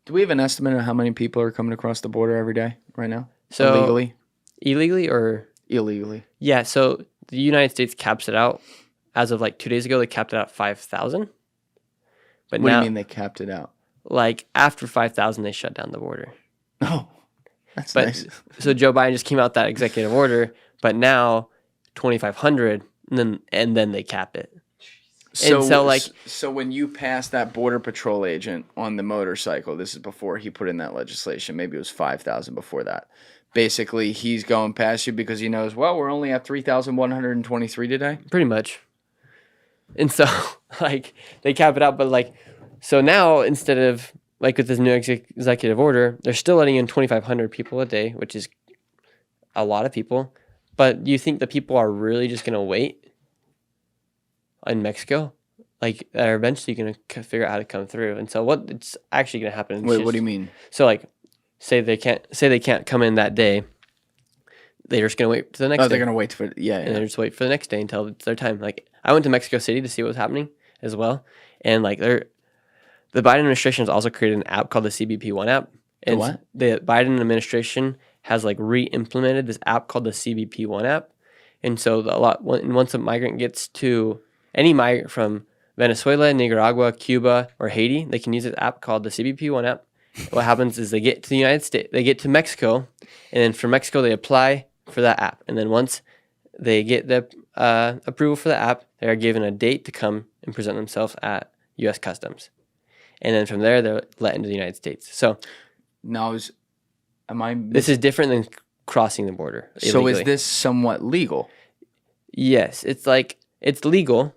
Do we have an estimate of how many people are coming across the border every day right now? So Illegally? or Illegally. yeah, so the United States caps it out as of like 2 days ago. They capped it at 5,000. But What do now, you mean they capped it out? like after 5,000, they shut down the border. Oh, that's But nice. so Joe Biden just came out that executive order, but now 2,500, and then they cap it. So when you pass that border patrol agent on the motorcycle, this is before he put in that legislation. Maybe it was 5,000 before that. Basically, he's going past you because he knows, well, we're only at 3,123 today. Pretty much. And so, like, they cap it out, but like, so now instead of like with this new executive order, they're still letting in 2,500 people a day, which is a lot of people. But do you think the people are really just going to wait in Mexico? Like, they're eventually going to figure out how to come through. And so, what it's actually going to happen? Wait, what do you mean? So, like, say they can't come in that day. They're just going to wait to the next day. Oh, they're going to wait for And they just wait for the next day until it's their time. Like, I went to Mexico City to see what was happening as well. And, like, the Biden administration has also created an app called the CBP One app. And what? The Biden administration has, like, re-implemented this app called the CBP One app. And so once a migrant gets to any migrant from Venezuela, Nicaragua, Cuba, or Haiti, they can use this app called the CBP One app. What happens is they get to the United States, they get to Mexico, and then from Mexico they apply for that app. And then once they get the approval for the app, they are given a date to come and present themselves at U.S. Customs. And then from there, they're let into the United States. So now this is different than crossing the border illegally. So is this somewhat legal? Yes. It's like, it's legal,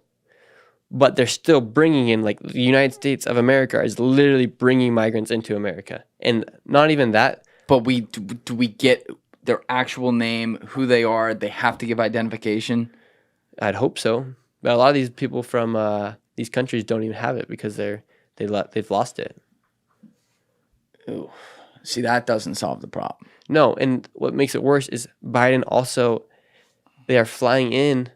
but they're still bringing in, like, the United States of America is literally bringing migrants into America. And not even that. But do we get their actual name, who they are? They have to give identification? I'd hope so. But a lot of these people from these countries don't even have it because they've lost it. Ooh. See, that doesn't solve the problem. No, and what makes it worse is Biden also, they're flying in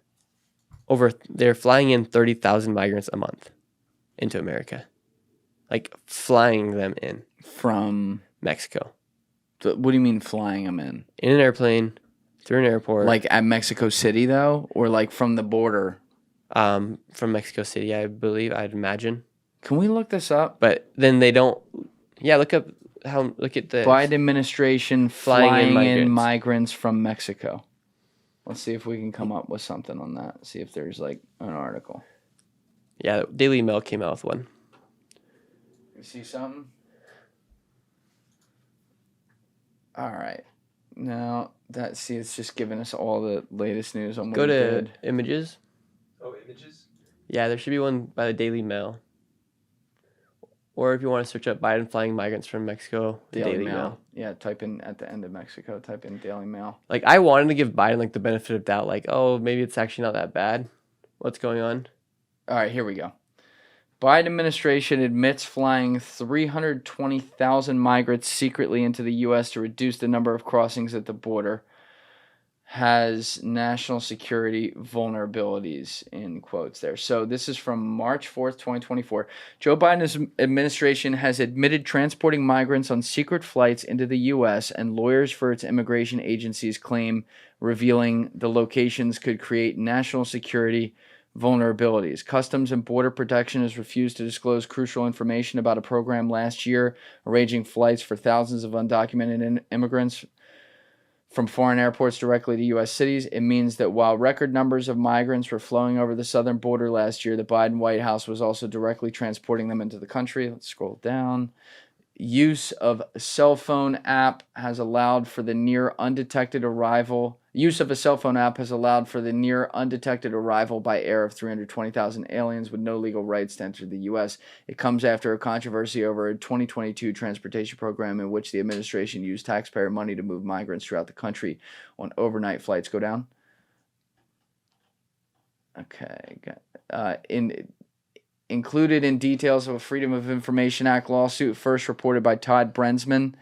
30,000 migrants a month into America. Like, flying them in. From Mexico. So what do you mean flying them in? In an airplane, through an airport. Like at Mexico City, though? Or like from the border? From Mexico City, I believe, I'd imagine. Can we look this up? But then they don't. Yeah, look at the Biden administration flying in migrants from Mexico. Let's see if we can come up with something on that. See if there's like an article. Yeah, Daily Mail came out with one. You see something? All right. Now it's just giving us all the latest news on what Go he to did. images. Oh, images? Yeah, there should be one by the Daily Mail. Or if you want to search up Biden flying migrants from Mexico, the Daily Mail. Yeah, type in at the end of Mexico, type in Daily Mail. Like, I wanted to give Biden, like, the benefit of doubt. Like, oh, maybe it's actually not that bad. What's going on? All right, here we go. Biden administration admits flying 320,000 migrants secretly into the U.S. to reduce the number of crossings at the border. Has national security vulnerabilities, in quotes there. So this is from March 4th, 2024. Joe Biden's administration has admitted transporting migrants on secret flights into the U.S., and lawyers for its immigration agencies claim revealing the locations could create national security vulnerabilities. Customs and Border Protection has refused to disclose crucial information about a program last year arranging flights for thousands of undocumented immigrants from foreign airports directly to U.S. cities. It means that while record numbers of migrants were flowing over the southern border last year, the Biden White House was also directly transporting them into the country. Let's scroll down. Use of a cell phone app has allowed for the near undetected arrival. Use of a cell phone app has allowed for the near undetected arrival by air of 320,000 aliens with no legal rights to enter the U.S. It comes after a controversy over a 2022 transportation program in which the administration used taxpayer money to move migrants throughout the country on overnight flights. Go down. Okay. Included in details of a Freedom of Information Act lawsuit first reported by Todd Brensman.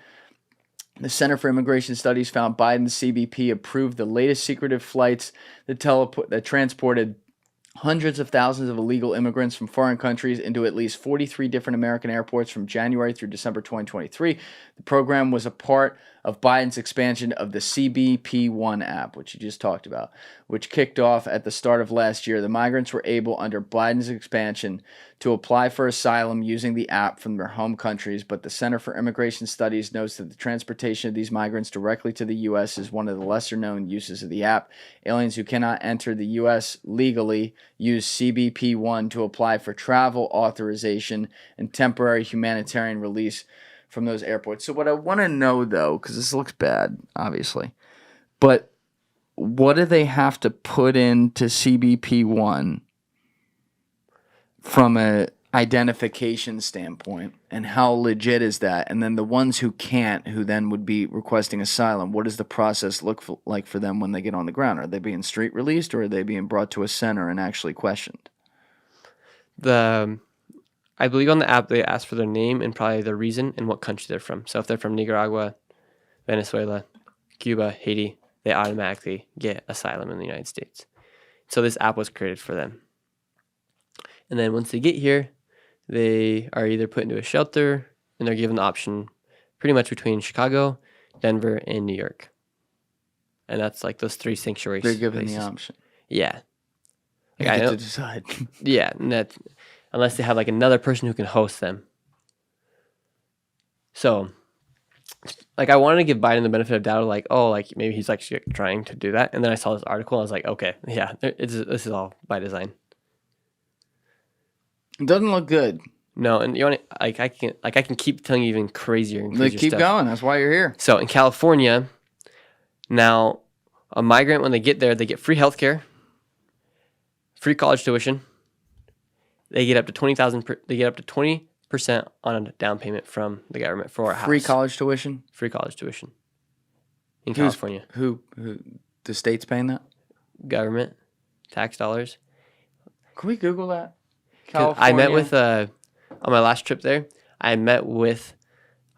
The Center for Immigration Studies found Biden's CBP approved the latest secretive flights that transported hundreds of thousands of illegal immigrants from foreign countries into at least 43 different American airports from January through December 2023. The program was a part of Biden's expansion of the CBP-1 app, which you just talked about, which kicked off at the start of last year. The migrants were able, under Biden's expansion, to apply for asylum using the app from their home countries, but the Center for Immigration Studies notes that the transportation of these migrants directly to the U.S. is one of the lesser-known uses of the app. Aliens who cannot enter the U.S. legally use CBP-1 to apply for travel authorization and temporary humanitarian release from those airports. So what I want to know, though, because this looks bad, obviously, but what do they have to put into CBP-1 from a identification standpoint, and how legit is that? And then the ones who can't, who then would be requesting asylum, what does the process look like for them when they get on the ground? Are they being street released, or are they being brought to a center and actually questioned? I believe on the app they ask for their name and probably their reason and what country they're from. So if they're from Nicaragua, Venezuela, Cuba, Haiti, they automatically get asylum in the United States. So this app was created for them. And then once they get here, they are either put into a shelter, and they're given the option pretty much between Chicago, Denver, and New York. And that's like those three sanctuary They're given places. the option. Yeah. Like, I get to decide. Yeah, and that, unless they have like another person who can host them. So, like, I wanted to give Biden the benefit of doubt, like, oh, like maybe he's like trying to do that. And then I saw this article, and I was like, okay, yeah, this is all by design. It doesn't look good. No, and you want to, I can keep telling you even crazier and crazier Keep stuff. going. That's why you're here. So in California, now a migrant, when they get there, they get free healthcare, free college tuition. They get up to $20,000. They get up to 20% on a down payment from the government for a house. Free college tuition. Free college tuition in California. Who? The state's paying that? Government, tax dollars. Can we Google that? I met with on my last trip there. I met with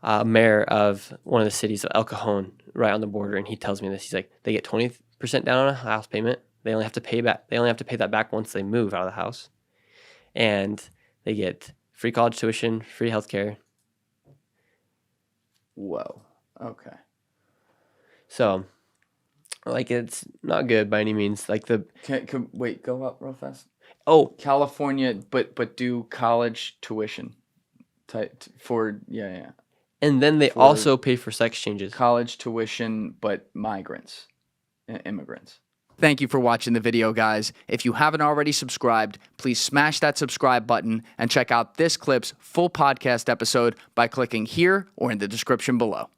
a mayor of one of the cities of El Cajon, right on the border, and he tells me this. He's like, they get 20% down on a house payment. They only have to pay back. They only have to pay that back once they move out of the house, and they get free college tuition, free healthcare. Whoa. Okay. So, like, it's not good by any means. Like Wait, go up real fast. Oh, California, but do college tuition for yeah. And then they also pay for sex changes. College tuition, but migrants, immigrants. Thank you for watching the video, guys. If you haven't already subscribed, please smash that subscribe button and check out this clip's full podcast episode by clicking here or in the description below.